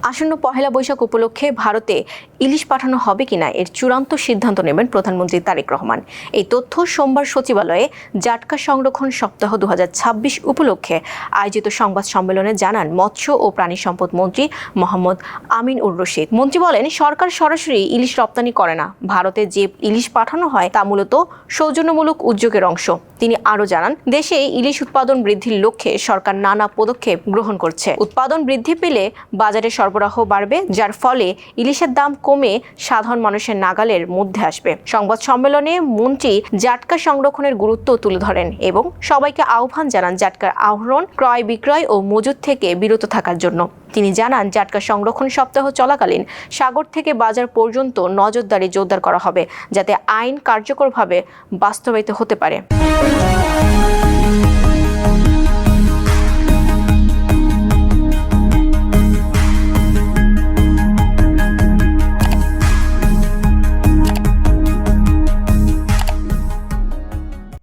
আসন্ন পহেলা বৈশাখ উপলক্ষে ভারতে ইলিশ পাঠানো হবে কিনা এর চূড়ান্ত সিদ্ধান্ত নেবেন প্রধানমন্ত্রী তারেক রহমান। এই তথ্য সোমবার সচিবালয়ে জাটকা সংরক্ষণ সপ্তাহ 2026 উপলক্ষে আয়োজিত সংবাদ সম্মেলনে জানান মৎস্য ও প্রাণী সম্পদ মন্ত্রী মোহাম্মদ আমিনুর রশিদ। মন্ত্রী বলেন, সরকার সরাসরি ইলিশ রপ্তানি করে না। ভারতে যে ইলিশ পাঠানো হয় তা মূলত সৌজন্যমূলক উদ্যোগের অংশ। তিনি আরও জানান, দেশে ইলিশ উৎপাদন বৃদ্ধির লক্ষ্যে সরকার নানা পদক্ষেপ গ্রহণ করছে। উৎপাদন বৃদ্ধি পেলে বাজারে সরবরাহ বাড়বে, যার ফলে ইলিশের দাম কমে সাধারণ মানুষের নাগালের মধ্যে আসবে। সংবাদ সম্মেলনে মন্ত্রী জাটকা সংরক্ষণের গুরুত্ব তুলে ধরেন এবং সবাইকে আহ্বান জানান জাটকার আহরণ, ক্রয় বিক্রয় ও মজুত থেকে বিরত থাকার জন্য। তিনি জানান, জাটকা সংরক্ষণ সপ্তাহ চলাকালীন সাগর থেকে বাজার পর্যন্ত নজরদারি জোরদার করা হবে, যাতে আইন কার্যকরভাবে বাস্তবায়িত হতে পারে।